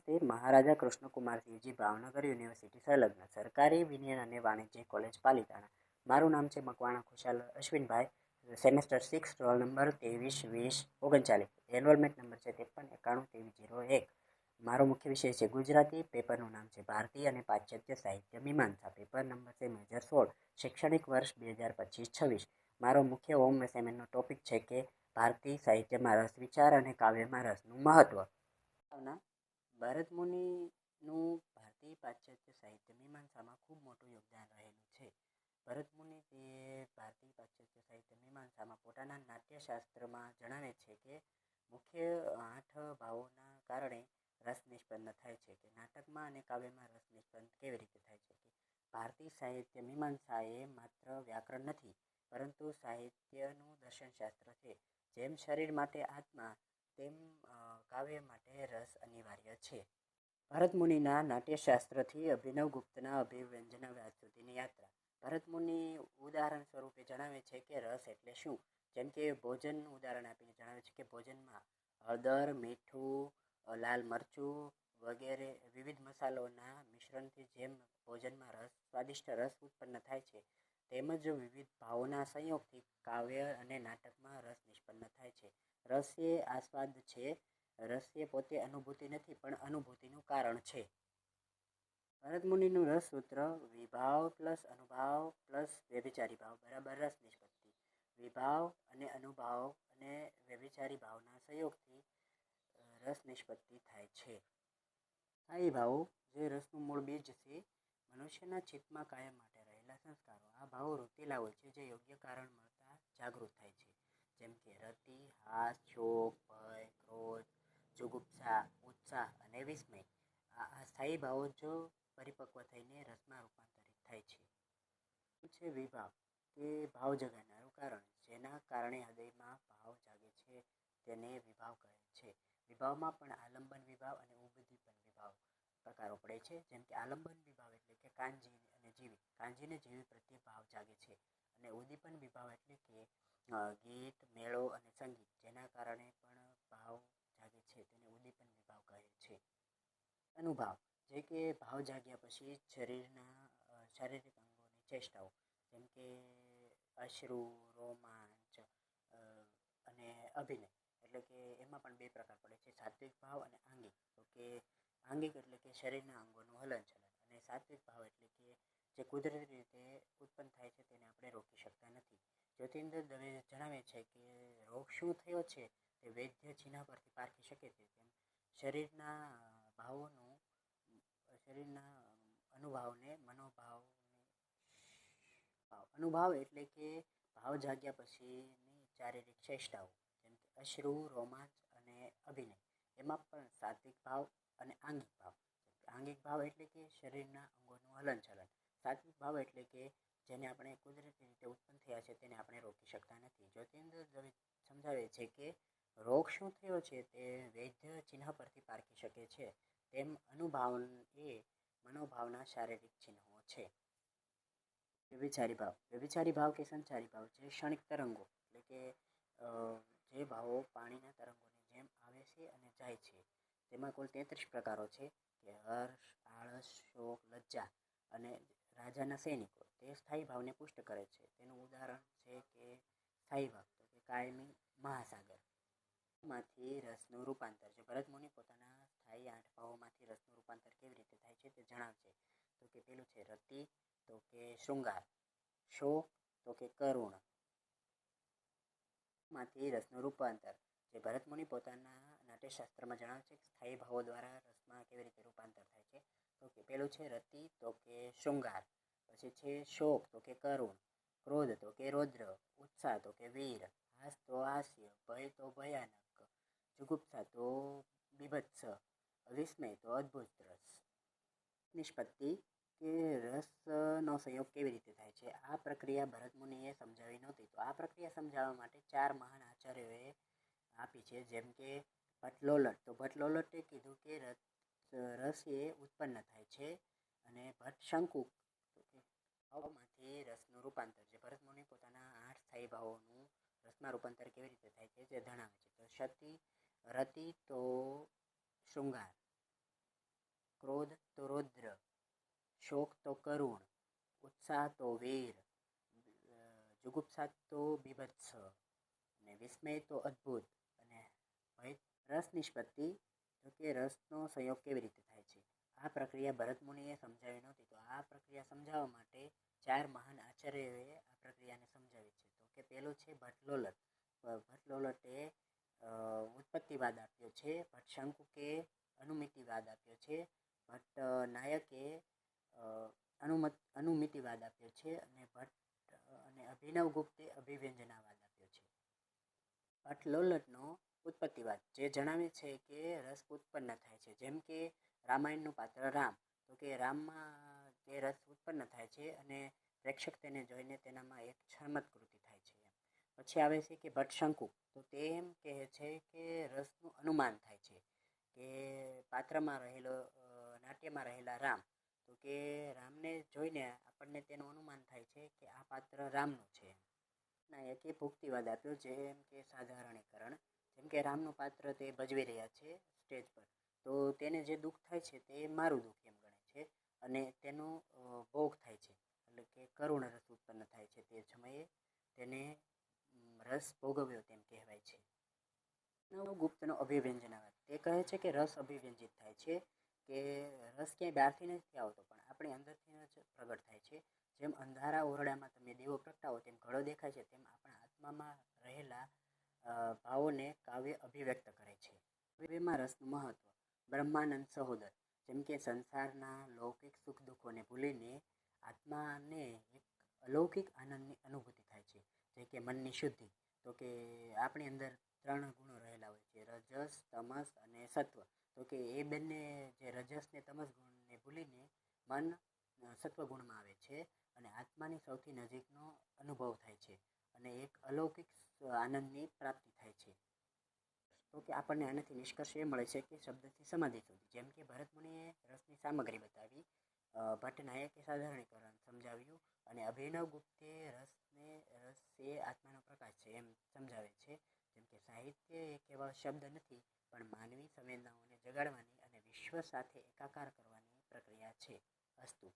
નમસ્તે. મહારાજા કૃષ્ણકુમારસિંહજી, ભાવનગર યુનિવર્સિટી સંલગ્ન સરકારી વિજ્ઞાન અને વાણિજ્ય કોલેજ પાલિતાણા. મારું નામ છે Makwana Khushal Ashwinbhai. Semester 6, roll number 23-20-39. Enrollment number છે 5391-9301. મારો મુખ્ય વિષય છે ગુજરાતી. પેપરનું નામ છે ભારતીય અને પાશ્ચાત્ય સાહિત્ય મીમાંસા. પેપર નંબર છે મેજર 16, શૈક્ષણિક વર્ષ 2025-26. મારો મુખ્ય હોમ અસાઇનમેન્ટનો ટોપિક છે કે ભારતીય સાહિત્યમાં રસ, વિચાર અને કાવ્યમાં રસનું મહત્વ. ભરતમુનિનું ભારતીય પાશ્ચાત્ય સાહિત્ય મીમાંસામાં ખૂબ મોટું યોગદાન રહેલું છે. ભરતમુનિ તે ભારતીય પાશ્ચાત્ય સાહિત્ય મીમાંસામાં પોતાના નાટ્યશાસ્ત્રમાં જણાવે છે કે મુખ્ય 8 ભાવોના કારણે રસ નિષ્પન્ન થાય છે. કે નાટકમાં અને કાવ્યમાં રસ નિષ્પન્ન કેવી રીતે થાય છે. કે ભારતીય સાહિત્ય મીમાંસા એ માત્ર વ્યાકરણ નથી, પરંતુ સાહિત્યનું દર્શનશાસ્ત્ર છે. જેમ શરીર માટે આત્મા, તેમ કાવ્ય માટે રસ અનિવાર્ય છે. ભરતમુનિના નાટ્યશાસ્ત્રથી અભિનવગુપ્તના અભિવ્યંજનવાદ સુધીની યાત્રા. ભરતમુનિ ઉદાહરણ સ્વરૂપે જણાવે છે કે રસ એટલે શું. જેમ કે ભોજન ઉદાહરણ આપીને જણાવે છે કે ભોજનમાં હળદર, મીઠું, લાલ મરચું વગેરે વિવિધ મસાલોના મિશ્રણથી જેમ ભોજનમાં સ્વાદિષ્ટ રસ ઉત્પન્ન થાય છે, તેમજ વિવિધ ભાવોના સંયોગથી કાવ્ય અને નાટકમાં રસ નિષ્પન્ન થાય છે. રસ એ આસ્વાદ છે. રસ એ પોતે અનુભૂતિ નથી, પણ અનુભૂતિનું કારણ છે. ભરતમુનિનું રસ સૂત્ર: વિભાવ પ્લસ અનુભાવ પ્લસ વ્યભિચારી ભાવ બરાબર રસ નિષ્પત્તિ. વિભાવ અને અનુભાવ અને વ્યભિચારી ભાવના સંયોગથી રસ નિષ્પત્તિ થાય છે. સ્થાયી ભાવો, જે રસનું મૂળ બીજ છે. મનુષ્યના ચિત્તમાં કાયમ માટે રહેલા સંસ્કારો. આ ભાવો વૃત્તિલા હોય છે, જે યોગ્ય કારણ મળતા જાગૃત થાય છે. જેમ કે રતિ, હાસ, શોક, ભય, ક્રોધ, જુગુપ્સા, ઉત્સાહ અને વિસ્મય. આ સ્થાયી ભાવો જો પરિપક્વ થઈને રસમાં રૂપાંતરિત થાય છે. છે વિભાવ, કે ભાવ જગાડનારું કારણ. જેના કારણે હૃદયમાં ભાવ જાગે છે, તેને વિભાવ કહે છે. વિભાવમાં પણ આલંબન વિભાવ અને ઉદ્દીપન વિભાવ પ્રકારો પડે છે. જેમ કે આલંબન વિભાવ એટલે કે કાનજી અને જીવી, કાનજીને જીવી પ્રત્યે ભાવ જાગે છે. અને ઉદ્દીપન વિભાવ એટલે કે ગીત, મેળો અને સંગીત, જેના કારણે પણ ભાવ જાગે છે, તેને ઉદ્દીપન વિભાવ કહે છે. અનુભાવ, જે કે ભાવ જાગ્યા પછી શરીરના શારીરિક અંગોની ચેષ્ટાઓ. જેમ કે અશ્રુ, રોમાંચ અને અભિનય. એટલે કે એમાં પણ 2 પ્રકાર પડે છે, સાત્વિક ભાવ અને આંગિક. તો કે આંગિક એટલે કે શરીરના અંગોનું હલનચલન, અને સાત્વિક ભાવ એટલે કે જે કુદરતી રીતે ઉત્પન્ન થાય છે, તેને આપણે રોકી શકતા નથી. જ્યોતિન્દર દવે જણાવે છે કે રોગ શું થયો છે તે વૈદ્ય ચિહ્ન પરથી પારખી શકે છે. તેમ શરીરના ભાવોનું, શરીરના અનુભાવને અનુભાવ એટલે કે ભાવ જાગ્યા પછીની શારીરિક ચેષ્ટાઓ. જેમ કે અશ્રુ, રોમાંચ અને અભિનય. એમાં પણ સાત્વિક ભાવ અને આંગિક ભાવ. આંગિક ભાવ એટલે કે શરીરના અંગોનું હલનચલન. સાત્વિક ભાવ એટલે કે જેને આપણે કુદરતી રીતે ઉત્પન્ન થયા છે, તેને આપણે રોકી શકતા નથી. જ્યોતિન્દર દવે સમજાવે છે કે રોગ શું થયો છે તે વૈદ્ય ચિહ્ન પરથી પારખી શકે છે. તેમ અનુભાવ એ મનોભાવના શારીરિક ચિહ્નો છે. વ્યભિચારી ભાવ. વ્યભિચારી ભાવ કે સંચારી ભાવ જે ક્ષણિક તરંગો, એટલે કે જે ભાવો પાણીના તરંગોની જેમ આવે છે અને જાય છે. તેમાં કુલ 33 પ્રકારો છે. કે હર્ષ, આળસ, શોક, લજ્જા અને રાજાના સૈનિકો. તે સ્થાયી ભાવને પુષ્ટ કરે છે. તેનું ઉદાહરણ છે કે સ્થાયી ભાવ, તો કે કાયમી મહાસાગર. માંથી રસનું રૂપાંતર છે. ભરતમુનિ પોતાના સ્થાયી 8 ભાવોમાંથી રસનું રૂપાંતર કેવી રીતે થાય છે તે જણાવશે. તો કે પેલું છે રતિ, તો કે શૃંગાર. શોક, તો કે કરુણ. માંથી રસનું રૂપાંતર, જે ભરતમુનિ પોતાના નાટ્યશાસ્ત્રમાં જણાવે છે કે સ્થાયી ભાવો દ્વારા રસમાં કેવી રીતે રૂપાંતર થાય છે. તો કે પેલું છે રતિ, તો કે શૃંગાર. પછી છે શોક, તો કે કરુણ. ક્રોધ, તો કે રૌદ્ર. ઉત્સાહ, તો કે વીર. હાસ, તો હાસ્ય. ભય, તો ભયાનક. જુગુપ્સા, તો બીભત્સ. વિસ્મય, તો અદ્ભુત રસ. નિષ્પત્તિ, કે રસનો સંયોગ કેવી રીતે થાય છે. આ પ્રક્રિયા ભરતમુનિએ સમજાવી નહોતી. તો આ પ્રક્રિયા સમજાવવા માટે 4 મહાન આચાર્યોએ આપી છે. જેમ કે ભટ્ટલોલટ. તો ભટ્ટલોલટે કીધું કે રસ એ ઉત્પન્ન થાય છે. અને ભટ્ટશંકુ ભાવમાંથી રસનું રૂપાંતર, જે ભરતમુનિ પોતાના 8 સ્થાયી ભાવોનું રસમાં રૂપાંતર કેવી રીતે થાય છે તે જણાવે છે. તો રતિ, તો શૃંગાર. ક્રોધ તો રૌદ્ર, શોક તો કરુણ, ઉત્સાહ તો વીર, જુગુપ્સા તો બીભત્સ, અને વિસ્મય તો અદ્ભુત, અને ભય. રસ નિષ્પત્તિ તો કે રસનો સંયોગ કેવી રીતે થાય છે આ પ્રક્રિયા ભરત મુનિએ સમજાવી નહોતી. તો આ પ્રક્રિયા સમજાવવા માટે 4 મહાન આચાર્યોએ આ પ્રક્રિયાને સમજાવી છે. તો કે પહેલું છે ભટ્ટલોલટ. ભટ્ટલોલટે ઉત્પત્તિવાદ આપ્યો છે, ભટ્ટશંકુકે અનુમિતિવાદ આપ્યો છે, ભટ્ટ નાયકે અનુમિતિવાદ આપ્યો છે, અને અભિનવગુપ્તે અભિવ્યંજનાવાદ આપ્યો છે. ભટ્ટલોલટનો ઉત્પત્તિવાદ જે જણાવે છે કે રસ ઉત્પન્ન થાય છે, જેમ કે રામાયણનું પાત્ર રામ, તો કે રામમાં તે રસ ઉત્પન્ન થાય છે અને પ્રેક્ષક તેને જોઈને તેનામાં એક છમત્કૃતિ થાય છે. પછી આવે છે કે ભટ્ટશંકુ, તો તે એમ કહે છે કે રસનું અનુમાન થાય છે કે પાત્રમાં રહેલો નાટ્યમાં રહેલા રામ, તો કે રામને જોઈને આપણને તેનું અનુમાન થાય છે કે આ પાત્ર રામનું છે. નાયકે ભુક્તિવાદ આપ્યો, જેમ કે સાધારણીકરણ, જેમ કે રામનું પાત્ર તે ભજવી રહ્યા છે સ્ટેજ પર, તો તેને જે દુઃખ થાય છે તે મારું દુઃખ એમ ગણે છે અને તેનો ભોગ થાય છે, એટલે કે કરુણ રસ ઉત્પન્ન થાય છે. તે સમયે તેને રસ ભોગવ્યો તેમ કહેવાય છે. ગુપ્તનો અભિવ્યંજનાવાદ, તે કહે છે કે રસ અભિવ્યંજિત થાય છે, કે રસ ક્યાંય બહારથી નથી આવતો પણ આપણી અંદરથી જ પ્રગટ થાય છે. જેમ અંધારા ઓરડામાં તમે દીવો પ્રગટાવો તેમ ઘડો દેખાય છે, તેમ આપણા આત્મામાં રહેલા ભાવોને કાવ્ય અભિવ્યક્ત કરે છે. કાવ્યમાં રસનું મહત્વ. બ્રહ્માનંદ સહોદર, જેમ કે સંસારના લૌકિક સુખ દુઃખોને ભૂલીને આત્માને એક અલૌકિક આનંદની અનુભૂતિ થાય છે, જે કે મનની શુદ્ધિ. તો કે આપણી અંદર 3 ગુણો રહેલા હોય છે, રજસ, તમસ અને સત્વ. તો કે એ બંને જે રજસ ને તમસ ગુણને ભૂલીને મન સત્વ ગુણમાં આવે છે અને આત્માની સૌથી નજીકનો અનુભવ થાય છે અને એક અલૌકિક આનંદની પ્રાપ્તિ થાય છે. તો કે આપણને આનાથી નિષ્કર્ષ એ મળે છે કે શબ્દથી સમાધિ સુધી, જેમ કે ભરત મુનિએ રસની સામગ્રી બતાવી, ભટ્ટ નાયકે સાધારણીકરણ સમજાવ્યું અને અભિનવગુપ્તે રસ એ આત્માનો પ્રકાશ છે એમ સમજાવે છે. જેમ કે સાહિત્ય એ કેવળ શબ્દ નથી પણ માનવી સંવેદનાઓને જગાડવાની અને વિશ્વ સાથે એકાકાર કરવાની પ્રક્રિયા છે. અસ્તુ.